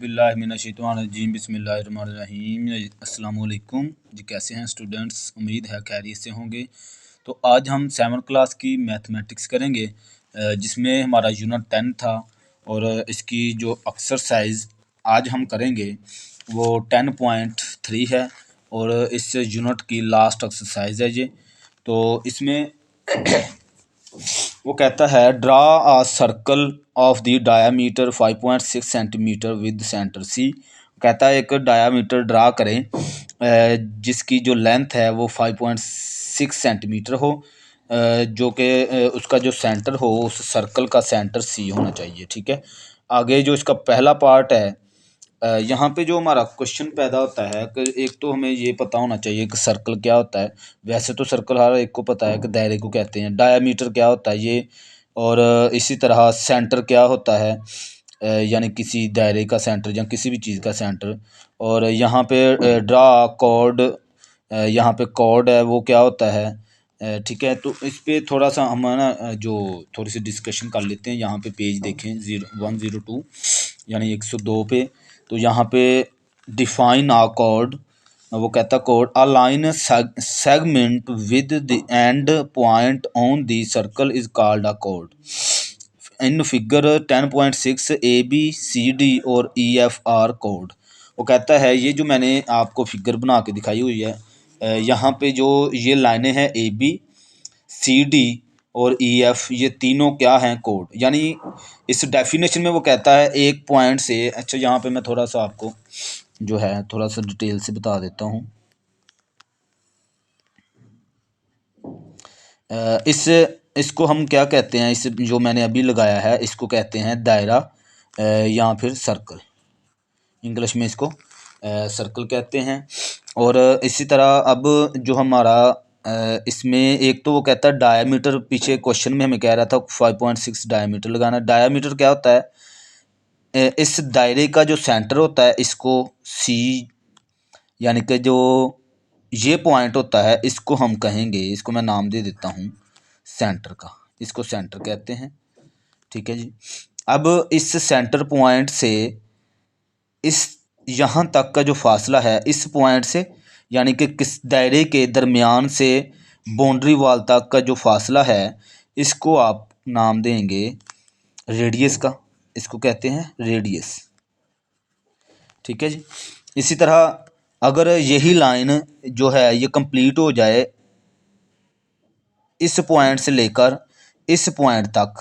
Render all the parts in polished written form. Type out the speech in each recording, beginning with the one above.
औज़ुबिल्लाहिमिनश्शैतानिर्रजीम बिस्मिल्लाहिर्रहमानिर्रहीम। अस्सलाम वालेकुम जी, कैसे हैं स्टूडेंट्स? उम्मीद है खैरियत से होंगे। तो आज हम 7th क्लास की मैथमेटिक्स करेंगे, जिसमें हमारा यूनिट 10 था और इसकी जो एक्सरसाइज आज हम करेंगे वो 10.3 है और इस यूनिट की लास्ट एक्सरसाइज है ये। तो इसमें वो कहता है draw a circle of the diameter 5.6 centimetre with centre C. कहता है एक डायामीटर ड्रा करें जिसकी जो लेंथ है वो 5.6 सेंटीमीटर हो, जो कि उसका जो सेंटर हो उस सर्कल का सेंटर सी होना चाहिए। ठीक है, आगे जो इसका पहला पार्ट है, यहाँ पे जो हमारा क्वेश्चन पैदा होता है कि एक तो हमें ये पता होना चाहिए कि सर्कल क्या होता है। वैसे तो सर्कल हर एक को पता है कि दायरे को कहते हैं। डायामीटर क्या होता है ये, और इसी तरह सेंटर क्या होता है, यानी किसी दायरे का सेंटर या किसी भी चीज़ का सेंटर। और यहाँ पे ड्रा कोड, यहाँ पे कोड है वो क्या होता है। ठीक है, तो इस पे थोड़ा सा हम ना जो थोड़ी सी डिस्कशन कर लेते हैं। यहाँ पे पेज देखें 102 यानी 102 पे। तो यहाँ पे डिफाइन आ कोड, वो कहता code a line segment with the end point on the circle is called a code. In figure 10.6 A B C D और ई एफ आर कोड। वो कहता है ये जो मैंने आपको फिगर बना के दिखाई हुई है, यहाँ पे जो ये लाइनें हैं ए बी सी डी और ई एफ, ये तीनों क्या हैं? कोड। यानी इस डेफिनेशन में वो कहता है एक पॉइंट से, अच्छा यहाँ पे मैं थोड़ा सा आपको जो है थोड़ा सा डिटेल से बता देता हूँ। इसको हम क्या कहते हैं, इस जो मैंने अभी लगाया है इसको कहते हैं दायरा या फिर सर्कल। इंग्लिश में इसको सर्कल कहते हैं। और इसी तरह अब जो हमारा इसमें एक तो वो कहता है डायामीटर, पीछे क्वेश्चन में हमें कह रहा था 5.6 डायामीटर लगाना। डायामीटर क्या होता है? इस दायरे का जो सेंटर होता है इसको सी, यानी कि जो ये पॉइंट होता है इसको हम कहेंगे, इसको मैं नाम दे देता हूँ सेंटर का, इसको सेंटर कहते हैं। ठीक है जी। अब इस सेंटर पॉइंट से इस यहाँ तक का जो फासला है इस पॉइंट से, यानी कि किस दायरे के दरमियान से बाउंड्री वाल तक का जो फासला है इसको आप नाम देंगे रेडियस का, इसको कहते हैं रेडियस। ठीक है जी। इसी तरह अगर यही लाइन जो है ये कंप्लीट हो जाए इस पॉइंट से लेकर इस पॉइंट तक,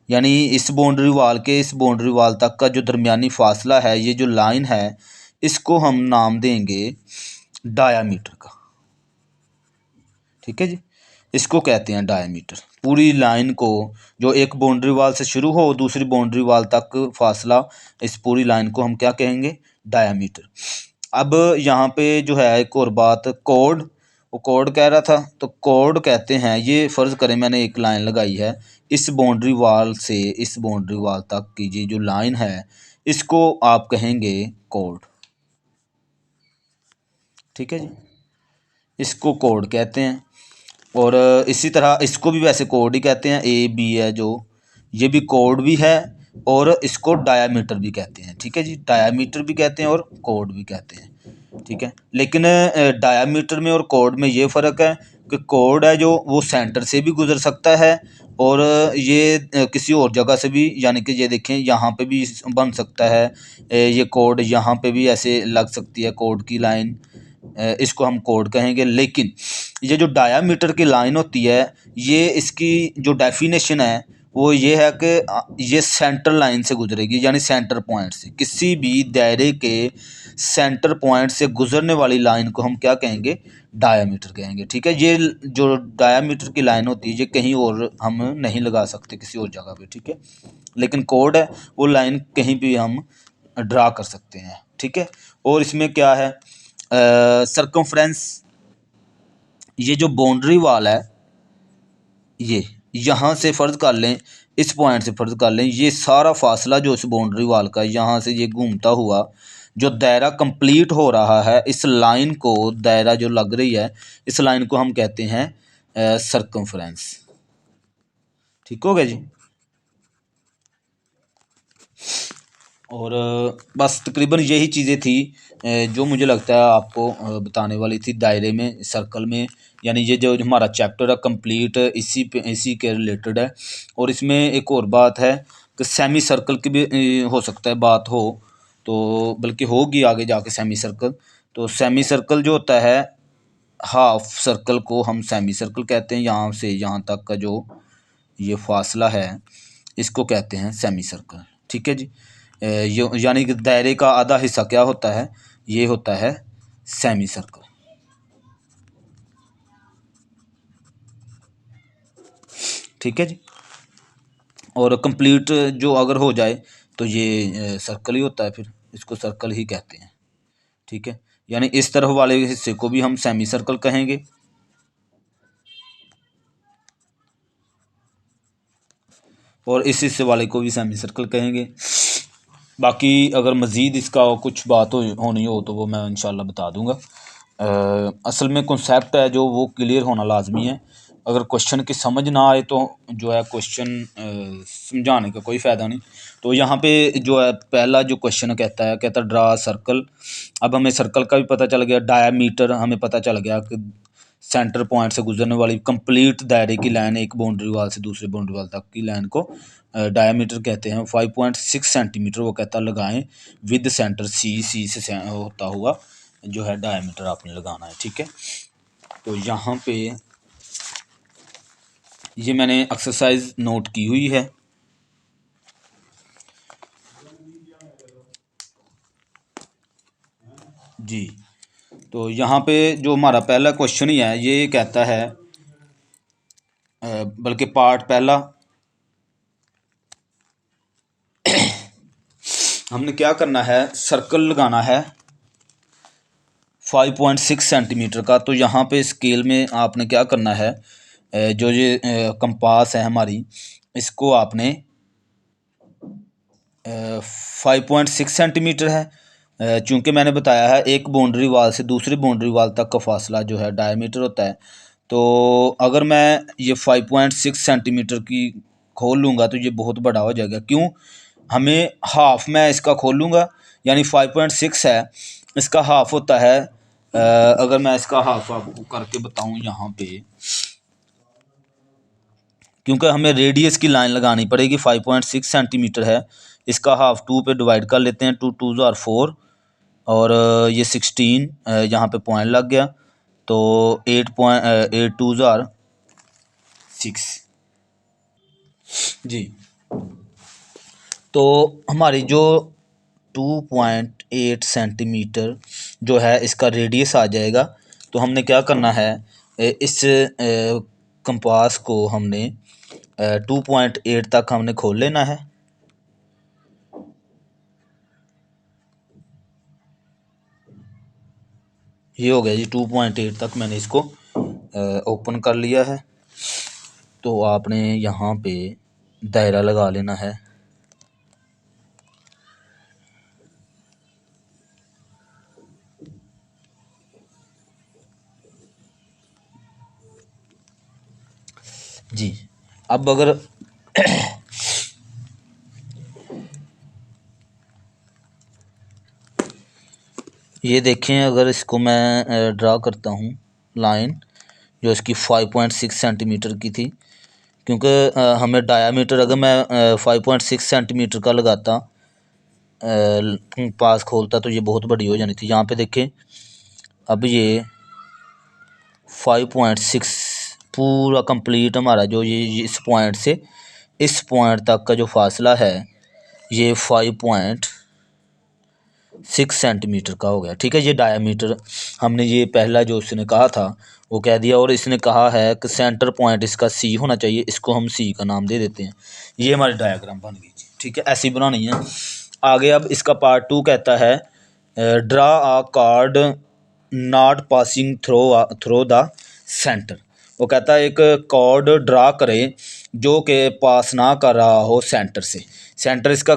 यानी इस बाउंड्री वाल के इस बाउंड्री वाल तक का जो दरमियानी फासला है, ये जो लाइन है इसको हम नाम देंगे डायामीटर का। ठीक है जी, इसको कहते हैं डायामीटर। पूरी लाइन को जो एक बाउंड्री वाल से शुरू हो दूसरी बाउंड्री वाल तक फासला, इस पूरी लाइन को हम क्या कहेंगे? डायामीटर। अब यहाँ पे जो है एक और बात, कोड। वो कोड कह रहा था, तो कोड कहते हैं, ये फ़र्ज़ करें मैंने एक लाइन लगाई है इस बाउंड्री वाल से इस बाउंड्री वाल तक की, ये जो लाइन है इसको आप कहेंगे कोड। ठीक है जी, इसको कोड कहते हैं। और इसी तरह इसको भी वैसे कोड ही कहते हैं। ए बी है जो, ये भी कोड भी है और इसको डायामीटर भी कहते हैं। ठीक है जी, डायामीटर भी कहते हैं और कोड भी कहते हैं। ठीक है, लेकिन डायामीटर में और कोड में ये फ़र्क है कि कोड है जो वो सेंटर से भी गुजर सकता है और ये किसी और जगह से भी, यानी कि ये देखें यहाँ पे भी बन सकता है, ये कोड यहाँ पे भी ऐसे लग सकती है कोड की लाइन, इसको हम कोड कहेंगे। लेकिन ये जो डायामीटर की लाइन होती है ये इसकी जो डेफिनेशन है वो ये है कि ये सेंटर लाइन से गुजरेगी, यानी सेंटर पॉइंट से, किसी भी दायरे के सेंटर पॉइंट से गुजरने वाली लाइन को हम क्या कहेंगे? डायामीटर कहेंगे। ठीक है, ये जो डायामीटर की लाइन होती है ये कहीं और हम नहीं लगा सकते किसी और जगह पे। ठीक है, लेकिन कोड है वो लाइन कहीं भी हम ड्रा कर सकते हैं। ठीक है, और इसमें क्या है, सर्कमफ्रेंस, ये जो बाउंड्री वाल है ये यहाँ से फ़र्ज़ कर लें, इस पॉइंट से फ़र्ज़ कर लें ये सारा फासला जो इस बाउंड्री वाल का यहाँ से ये घूमता हुआ जो दायरा कंप्लीट हो रहा है, इस लाइन को, दायरा जो लग रही है इस लाइन को हम कहते हैं सर्कमफ्रेंस। ठीक हो गया जी। और बस तकरीबन यही चीज़ें थी जो मुझे लगता है आपको बताने वाली थी दायरे में, सर्कल में। यानी ये जो हमारा चैप्टर है कंप्लीट इसी के रिलेटेड है। और इसमें एक और बात है कि सेमी सर्कल की भी हो सकता है बात हो, तो बल्कि होगी आगे जाके सेमी सर्कल। तो सेमी सर्कल जो होता है, हाफ सर्कल को हम सेमी सर्कल कहते हैं। यहाँ से यहाँ तक का जो ये फासला है इसको कहते हैं सेमी सर्कल। ठीक है जी। यानी कि दायरे का आधा हिस्सा क्या होता है, ये होता है सेमी सर्कल। ठीक है जी। और कंप्लीट जो अगर हो जाए तो ये सर्कल ही होता है, फिर इसको सर्कल ही कहते हैं। ठीक है, यानी इस तरफ वाले हिस्से को भी हम सेमी सर्कल कहेंगे। और इस हिस्से वाले को भी सेमी सर्कल कहेंगे। बाकी अगर मज़ीद इसका कुछ बात होनी हो तो वो मैं इंशाल्लाह बता दूंगा। असल में कॉन्सेप्ट है जो वो क्लियर होना लाजमी है। अगर क्वेश्चन की समझ ना आए तो जो है क्वेश्चन समझाने का कोई फ़ायदा नहीं। तो यहाँ पे जो है पहला जो क्वेश्चन कहता है ड्रा सर्कल। अब हमें सर्कल का भी पता चल गया, डायामीटर हमें पता चल गया कि सेंटर पॉइंट से गुजरने वाली कंप्लीट दायरे की लाइन, एक बाउंड्री वाल से दूसरे बाउंड्री वाल तक की लाइन को डायमीटर कहते हैं। 5.6 सेंटीमीटर वो कहता है लगाएं विद सेंटर सी से होता हुआ जो है डायमीटर आपने लगाना है। ठीक है, तो यहाँ पे ये मैंने एक्सरसाइज नोट की हुई है। जी, तो यहाँ पे जो हमारा पहला क्वेश्चन ही है ये कहता है, बल्कि पार्ट पहला हमने क्या करना है, सर्कल लगाना है 5.6 सेंटीमीटर का। तो यहाँ पे स्केल में आपने क्या करना है, जो ये कंपास है हमारी, इसको आपने 5.6 सेंटीमीटर है। चूँकि मैंने बताया है एक बाउंड्री वाल से दूसरी बाउंड्री वाल तक का फासला जो है डायमीटर होता है। तो अगर मैं ये 5.6 सेंटीमीटर की खोल लूँगा तो ये बहुत बड़ा हो जाएगा। क्यों, हमें हाफ मैं इसका खोल लूँगा, यानी 5.6 है, इसका हाफ होता है अगर मैं इसका हाफ आपको करके बताऊँ यहाँ पे, क्योंकि हमें रेडियस की लाइन लगानी पड़ेगी। 5.6 सेंटीमीटर है, इसका हाफ 2 पे डिवाइड कर लेते हैं, 2 2 ज़ार 4 और ये 16 यहाँ पे पॉइंट लग गया, तो 8 2 ज़ार 6 जी। तो हमारी जो 2.8 सेंटीमीटर जो है इसका रेडियस आ जाएगा। तो हमने क्या करना है, इस कंपास को हमने 2.8 तक हमने खोल लेना है। ये हो गया जी, 2.8 तक मैंने इसको ओपन कर लिया है। तो आपने यहाँ पे दायरा लगा लेना है। जी, अब अगर ये देखें, अगर इसको मैं ड्रा करता हूँ लाइन जो इसकी 5.6 सेंटीमीटर की थी, क्योंकि हमें डायामीटर अगर मैं 5.6 सेंटीमीटर का लगाता पास खोलता तो ये बहुत बड़ी हो जानी थी। यहाँ पे देखें, अब ये 5.6 पूरा कंप्लीट हमारा जो ये इस पॉइंट से इस पॉइंट तक का जो फासला है ये 5.6 सेंटीमीटर का हो गया। ठीक है, ये डायामीटर हमने ये पहला जो उसने कहा था वो कह दिया। और इसने कहा है कि सेंटर पॉइंट इसका सी होना चाहिए, इसको हम सी का नाम दे देते हैं। ये हमारी डायग्राम बन गई जी। ठीक है, ऐसी बनानी है। आगे अब इसका पार्ट 2 कहता है draw a chord not passing through the centre. वो कहता है एक कॉर्ड ड्रा करें जो कि पास ना कर रहा हो सेंटर से। सेंटर इसका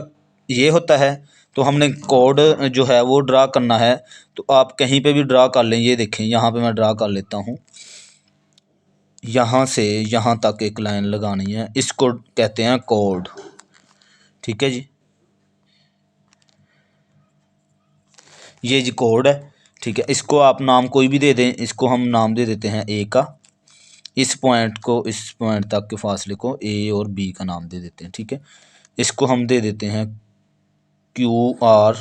ये होता है, तो हमने कॉर्ड जो है वो ड्रा करना है। तो आप कहीं पे भी ड्रा कर लें, ये देखें यहाँ पे मैं ड्रा कर लेता हूँ। यहाँ से यहाँ तक एक लाइन लगानी है, इसको कहते हैं कॉर्ड। ठीक है जी। ये जी कोड है, ठीक है। इसको आप नाम कोई भी दे दें, इसको हम नाम दे देते हैं ए का, इस पॉइंट को इस पॉइंट तक के फासले को ए और बी का नाम दे देते हैं, ठीक है। इसको हम दे देते हैं क्यू आर,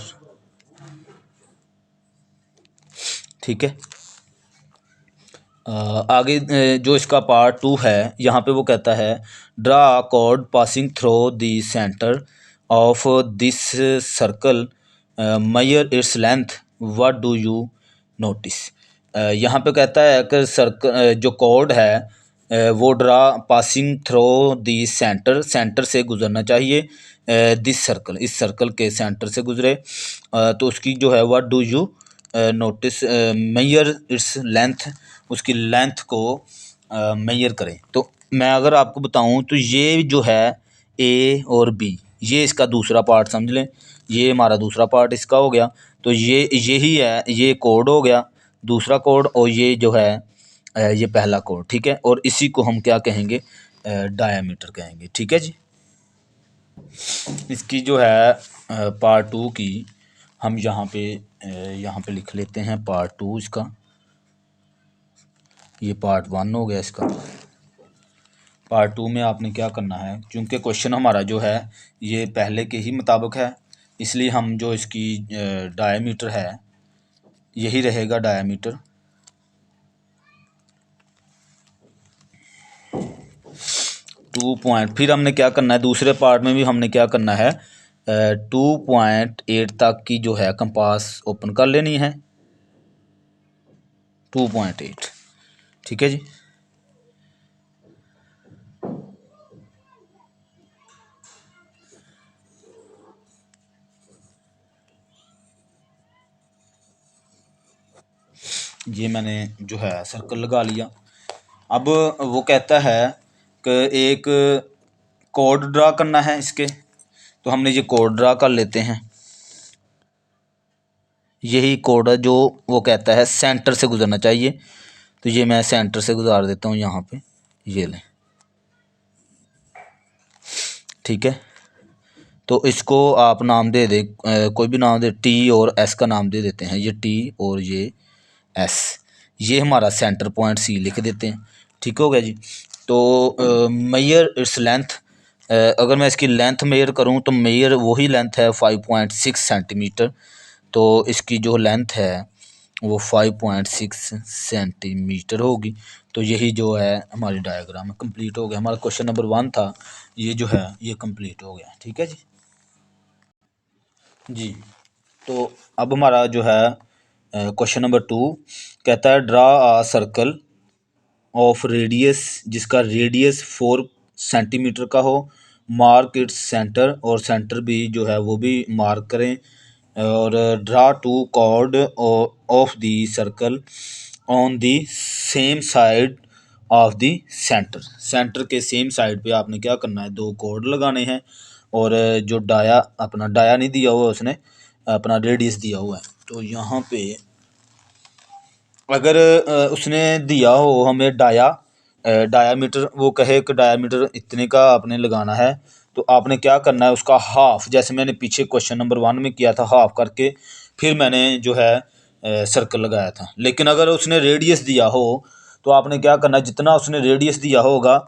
ठीक है। आगे जो इसका पार्ट 2 है, यहाँ पे वो कहता है draw a chord passing through the centre of this circle, measure its length, what do you notice. यहाँ पे कहता है कि सर्कल जो कॉर्ड है वो draw passing through the centre, centre से गुजरना चाहिए, दिस सर्कल, इस सर्कल के सेंटर से गुजरे। तो उसकी जो है what do you notice, measure its length, उसकी लेंथ को मेजर करें। तो मैं अगर आपको बताऊं तो ये जो है ए और बी, ये इसका दूसरा पार्ट समझ लें, ये हमारा दूसरा पार्ट इसका हो गया। तो ये यही है, ये कोड हो गया दूसरा कोड, और ये जो है ये पहला कोड, ठीक है। और इसी को हम क्या कहेंगे, डायामीटर कहेंगे, ठीक है जी। इसकी जो है पार्ट 2 की हम यहाँ पे लिख लेते हैं पार्ट 2 इसका, ये पार्ट 1 हो गया इसका। पार्ट 2 में आपने क्या करना है, क्योंकि क्वेश्चन हमारा जो है ये पहले के ही मुताबिक है, इसलिए हम जो इसकी डायमीटर है यही रहेगा डायमीटर। टू पॉइंट, फिर हमने क्या करना है दूसरे पार्ट में भी हमने क्या करना है, 2.8 तक की जो है कंपास ओपन कर लेनी है, 2.8, ठीक है जी। ये मैंने जो है सर्कल लगा लिया। अब वो कहता है कि एक कोड ड्रा करना है इसके, तो हमने ये कोड ड्रा कर लेते हैं। यही कोड है जो वो कहता है सेंटर से गुजरना चाहिए, तो ये मैं सेंटर से गुजार देता हूँ यहाँ पे, ये लें, ठीक है। तो इसको आप नाम दे दें, कोई भी नाम दे, टी और एस का नाम दे देते हैं, ये टी और ये एस, ये हमारा सेंटर पॉइंट सी लिख देते हैं, ठीक हो गया जी। तो मेजर इट्स लेंथ, अगर मैं इसकी लेंथ मेजर करूं तो मेजर वही लेंथ है 5.6 सेंटीमीटर, तो इसकी जो लेंथ है वो 5.6 सेंटीमीटर होगी। तो यही जो है हमारी डायग्राम कंप्लीट हो गया, हमारा क्वेश्चन नंबर 1 था, ये जो है ये कंप्लीट हो गया, ठीक है जी। जी, तो अब हमारा जो है क्वेश्चन नंबर 2 कहता है draw a circle of radius, जिसका रेडियस 4 सेंटीमीटर का हो, मार्क इट्स सेंटर, और सेंटर भी जो है वो भी मार्क करें, और draw two chord of the circle on the same side of the centre, centre के सेम साइड पे आपने क्या करना है, दो कॉर्ड लगाने हैं। और जो डाया, अपना डाया नहीं दिया हुआ उसने, अपना रेडियस दिया हुआ है। तो यहाँ पे अगर उसने दिया हो हमें डायामीटर, वो कहे कि डायामीटर इतने का आपने लगाना है, तो आपने क्या करना है उसका हाफ, जैसे मैंने पीछे क्वेश्चन नंबर 1 में किया था, हाफ करके फिर मैंने जो है सर्कल लगाया था। लेकिन अगर उसने रेडियस दिया हो तो आपने क्या करना है, जितना उसने रेडियस दिया होगा,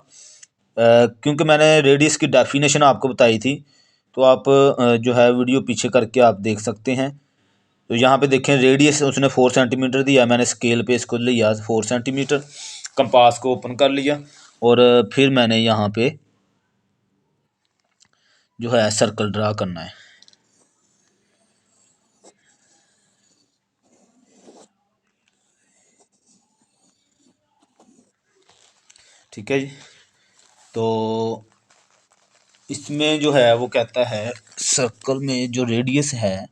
क्योंकि मैंने रेडियस की डेफिनेशन आपको बताई थी, तो आप जो है वीडियो पीछे करके आप देख सकते हैं। तो यहाँ पे देखें रेडियस उसने 4 सेंटीमीटर दिया, मैंने स्केल पे इसको लिया 4 सेंटीमीटर, कंपास को ओपन कर लिया, और फिर मैंने यहाँ पे जो है सर्कल ड्रा करना है, ठीक है जी। तो इसमें जो है वो कहता है सर्कल में जो रेडियस है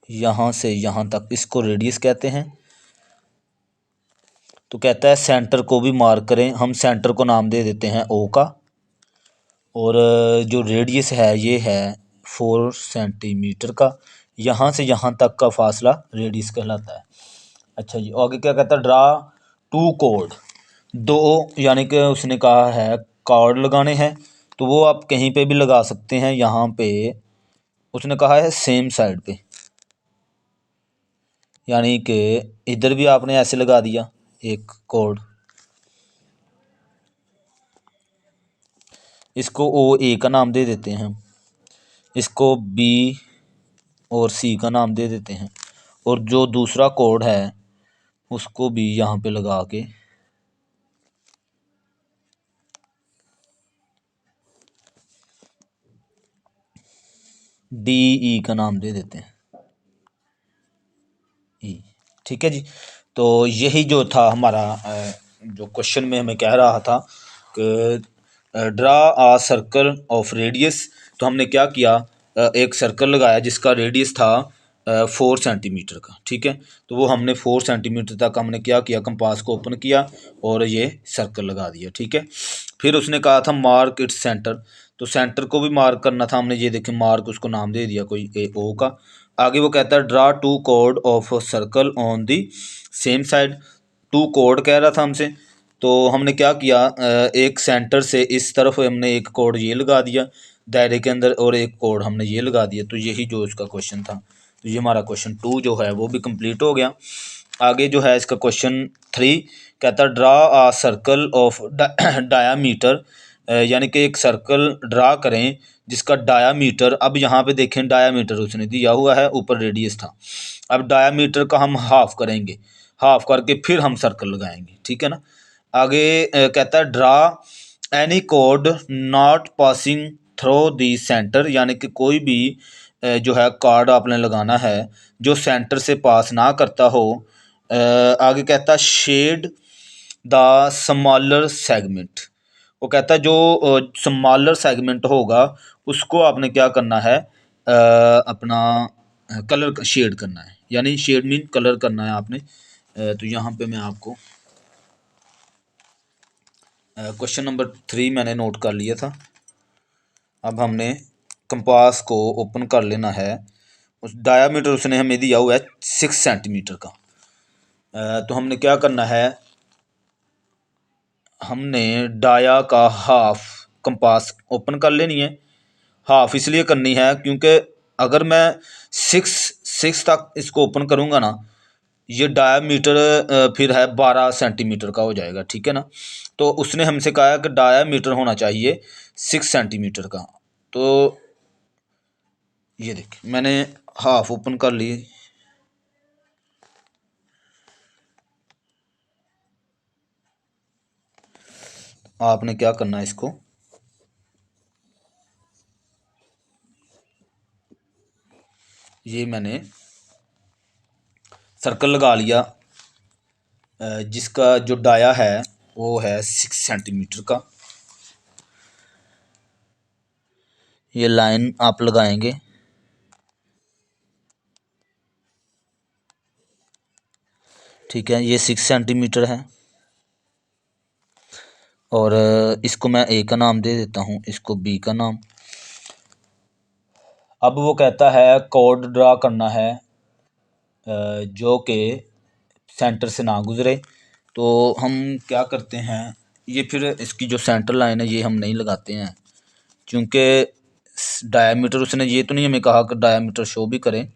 यहाँ से यहाँ तक, इसको रेडियस कहते हैं। तो कहता है सेंटर को भी मार्क करें, हम सेंटर को नाम दे देते हैं ओ का, और जो रेडियस है ये है 4 सेंटीमीटर का, यहाँ से यहाँ तक का फासला रेडियस कहलाता है। अच्छा जी, आगे क्या कहता है, ड्रा टू कोड, दो, यानी कि उसने कहा है कार्ड लगाने हैं, तो वो आप कहीं पे भी लगा सकते हैं, यहाँ पे उसने कहा है सेम साइड पे, यानी कि इधर भी आपने ऐसे लगा दिया एक कोड, इसको ओ ए का नाम दे देते हैं, इसको बी और सी का नाम दे देते हैं, और जो दूसरा कोड है उसको भी यहाँ पे लगा के डी ई का नाम दे देते हैं, ई। ठीक है जी। तो यही जो था हमारा जो क्वेश्चन में हमें कह रहा था कि draw a circle of radius, तो हमने क्या किया, एक सर्कल लगाया जिसका रेडियस था 4 सेंटीमीटर का। ठीक है, तो वो हमने 4 सेंटीमीटर तक हमने क्या किया, कंपास को ओपन किया और ये सर्कल लगा दिया। ठीक है, फिर उसने कहा था मार्क इट्स सेंटर, तो सेंटर को भी मार्क करना था हमने, ये देखें मार्क उसको नाम दे दिया कोई ए ओ का। आगे वो कहता है ड्रा टू कोड of circle on the same side, two कोड कह रहा था हमसे, तो हमने क्या किया, एक सेंटर से इस तरफ हमने एक कोड ये लगा दिया दायरे के अंदर, और एक कोड हमने ये लगा दिया, तो यही जो इसका क्वेश्चन था। तो ये हमारा क्वेश्चन 2 जो है वो भी कंप्लीट हो गया। आगे जो है इसका क्वेश्चन 3 कहता है draw a circle of diameter, यानी कि एक सर्कल ड्रा करें जिसका डायामीटर, अब यहाँ पे देखें डायामीटर उसने दिया हुआ है, ऊपर रेडियस था, अब डायामीटर का हम हाफ करेंगे, हाफ करके फिर हम सर्कल लगाएंगे। ठीक है ना। आगे कहता है draw any code not passing throw the centre, यानी कि कोई भी जो है कार्ड आपने लगाना है जो सेंटर से पास ना करता हो। आगे कहता है शेड द स्मॉलर सेगमेंट, वो कहता है जो स्मॉलर सेगमेंट होगा उसको आपने क्या करना है, अपना कलर शेड करना है, यानी शेड मीन कलर करना है आपने। तो यहाँ पे मैं आपको क्वेश्चन नंबर 3 मैंने नोट कर लिया था। अब हमने कंपास को ओपन कर लेना है, उस डायामीटर उसने हमें दिया हुआ है 6 सेंटीमीटर का। तो हमने क्या करना है, हमने डाया का हाफ कंपास ओपन कर लेनी है। हाफ इसलिए करनी है क्योंकि अगर मैं सिक्स सिक्स तक इसको ओपन करूँगा ना, ये डायामीटर फिर है 12 सेंटीमीटर का हो जाएगा। ठीक है ना। तो उसने हमसे कहा है कि डायामीटर होना चाहिए 6 सेंटीमीटर का। तो ये देखिए मैंने हाफ ओपन कर ली, आपने क्या करना है, इसको ये मैंने सर्कल लगा लिया, जिसका जो डाया है वो है 6 सेंटीमीटर का। ये लाइन आप लगाएंगे, ठीक है, ये 6 सेंटीमीटर है, और इसको मैं ए का नाम दे देता हूँ, इसको बी का नाम। अब वो कहता है कोड ड्रा करना है जो कि सेंटर से ना गुजरे। तो हम क्या करते हैं, ये फिर इसकी जो सेंटर लाइन है ये हम नहीं लगाते हैं, क्योंकि डायामीटर उसने ये तो नहीं हमें कहा कि डायामीटर शो भी करें,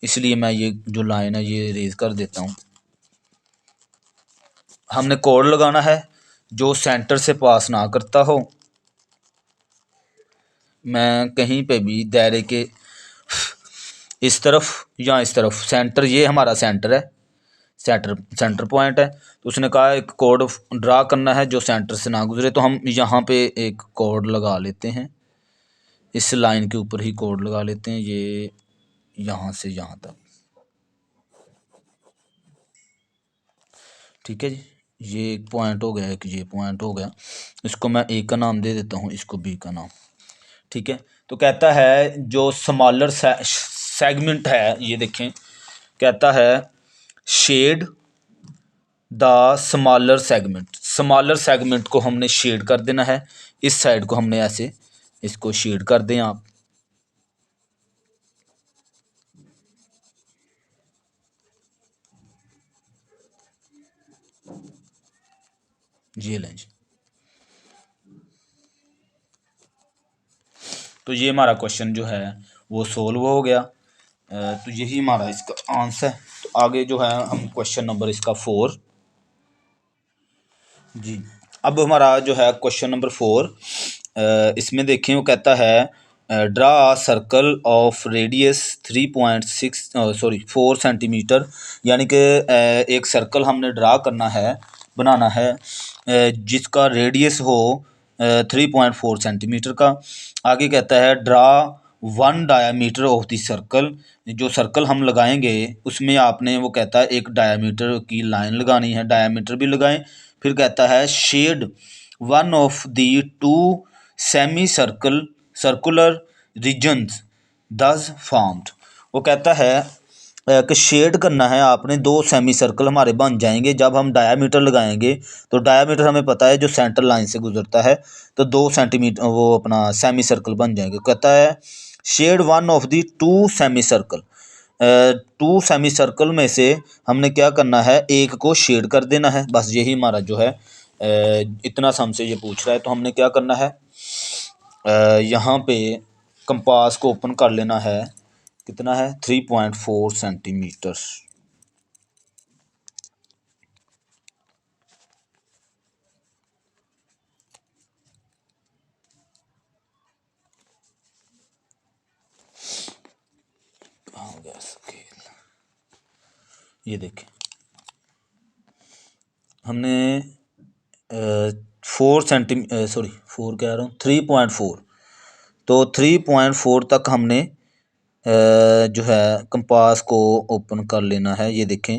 इसलिए मैं ये जो लाइन है ये रेज कर देता हूँ। हमने कोड लगाना है जो सेंटर से पास ना करता हो। मैं कहीं पे भी दायरे के इस तरफ या इस तरफ, सेंटर ये हमारा सेंटर है, सेंटर सेंटर पॉइंट है, तो उसने कहा एक कोड ड्रा करना है जो सेंटर से ना गुजरे। तो हम यहाँ पे एक कोड लगा लेते हैं, इस लाइन के ऊपर ही कोड लगा लेते हैं, ये यहाँ से यहाँ तक। ठीक है जी, ये एक पॉइंट हो गया, एक ये पॉइंट हो गया, इसको मैं ए का नाम दे देता हूँ, इसको बी का नाम। ठीक है, तो कहता है जो स्मॉलर सेगमेंट है, ये देखें कहता है shade the smaller segment, smaller segment को हमने शेड कर देना है, इस साइड को हमने ऐसे इसको शेड कर दें आप। ये लें जी। तो ये हमारा क्वेश्चन जो है वो सोल्व हो गया। तो यही हमारा इसका आंसर है। तो आगे जो है हम क्वेश्चन नंबर इसका 4 जी। अब हमारा जो है क्वेश्चन नंबर 4, इसमें देखें वो कहता है draw circle of radius 3.6 sorry 4 centimetre, यानी कि एक सर्कल हमने ड्रा करना है, बनाना है, जिसका रेडियस हो 3.4 सेंटीमीटर का। आगे कहता है draw one diameter of the circle, जो सर्कल हम लगाएंगे उसमें आपने वो कहता है एक डायामीटर की लाइन लगानी है, डायामीटर भी लगाएं। फिर कहता है shade one of the two semicircular regions thus formed. वो कहता है कि शेड करना है आपने, दो सेमी सर्कल हमारे बन जाएंगे जब हम डायामीटर लगाएंगे। तो डायामीटर हमें पता है जो सेंटर लाइन से गुजरता है, तो 2 सेंटीमीटर वो अपना सेमी सर्कल बन जाएंगे। कहता है shade one of the two semicircle, two semicircle में से हमने क्या करना है, एक को शेड कर देना है। बस यही हमारा जो है इतना सा हमसे ये पूछ रहा है। तो हमने क्या करना है, यहाँ पे कंपास को ओपन कर लेना है। कितना है, 3.4 सेंटीमीटर। कहाँ हो गया स्केल, ये देखें हमने 4 सेंटीमीटर सॉरी 4 कह रहा हूँ 3.4, तो 3.4 तक हमने जो है कंपास को ओपन कर लेना है। ये देखें,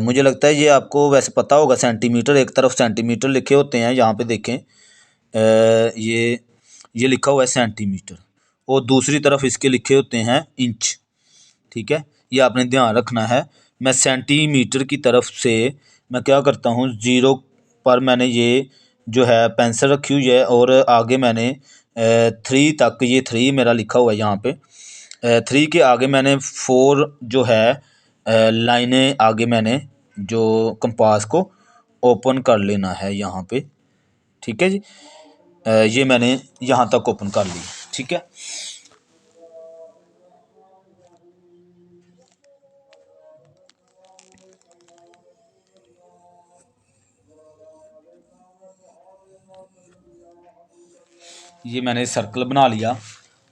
मुझे लगता है ये आपको वैसे पता होगा, सेंटीमीटर एक तरफ सेंटीमीटर लिखे होते हैं, यहाँ पे देखें ये लिखा हुआ है सेंटीमीटर, और दूसरी तरफ इसके लिखे होते हैं इंच। ठीक है, ये आपने ध्यान रखना है। मैं सेंटीमीटर की तरफ से मैं क्या करता हूँ, ज़ीरो पर मैंने ये जो है पेंसिल रखी हुई है, और आगे मैंने 3 तक, ये 3 मेरा लिखा हुआ है यहाँ पे, 3 के आगे मैंने 4 जो है लाइनें आगे मैंने जो कंपास को ओपन कर लेना है यहाँ पे। ठीक है जी, ये मैंने यहाँ तक ओपन कर ली। ठीक है, ये मैंने सर्कल बना लिया।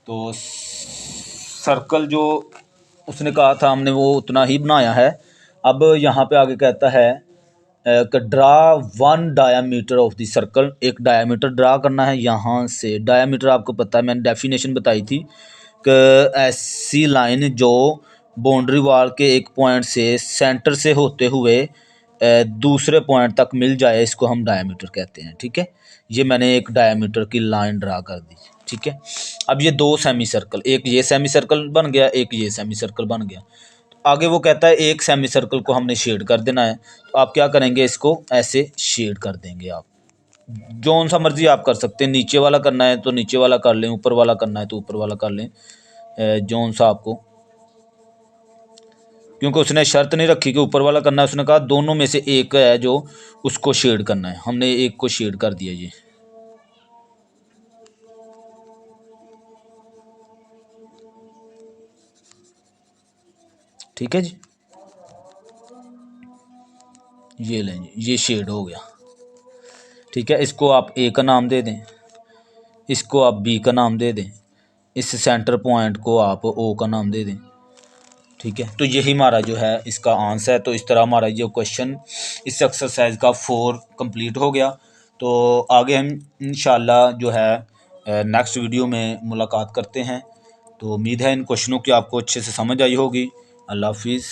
तो सर्कल जो उसने कहा था हमने वो उतना ही बनाया है। अब यहाँ पे आगे कहता है कि draw one diameter of the circle, एक डायामीटर ड्रा करना है। यहाँ से डायामीटर आपको पता है, मैंने डेफिनेशन बताई थी कि ऐसी लाइन जो बाउंड्री वाल के एक पॉइंट से सेंटर से होते हुए दूसरे पॉइंट तक मिल जाए, इसको हम डायामीटर कहते हैं। ठीक है, ये मैंने एक डायामीटर की लाइन ड्रा कर दी। ठीक है, अब ये दो सेमी सर्कल, एक ये सेमी सर्कल बन गया, एक ये सेमी सर्कल बन गया। आगे वो कहता है एक सेमी सर्कल को हमने शेड कर देना है। तो आप क्या करेंगे, इसको ऐसे शेड कर देंगे। आप जौन सा मर्जी आप कर सकते हैं, नीचे वाला करना है तो नीचे वाला कर लें, ऊपर वाला करना है तो ऊपर वाला कर लें, जौन सा आपको, क्योंकि उसने शर्त नहीं रखी कि ऊपर वाला करना है, उसने कहा दोनों में से एक है जो उसको शेड करना है। हमने एक को शेड कर दिया ये। ठीक है जी, ये लें जी, ये शेड हो गया। ठीक है, इसको आप ए का नाम दे दें, इसको आप बी का नाम दे दें, इस सेंटर पॉइंट को आप ओ का नाम दे दें। ठीक है, तो यही हमारा जो है इसका आंसर है। तो इस तरह हमारा जो क्वेश्चन इस एक्सरसाइज का 4 कंप्लीट हो गया। तो आगे हम इंशाल्लाह जो है नेक्स्ट वीडियो में मुलाकात करते हैं। तो उम्मीद है इन क्वेश्चनों की आपको अच्छे से समझ आई होगी। अल्लाह हाफिज़।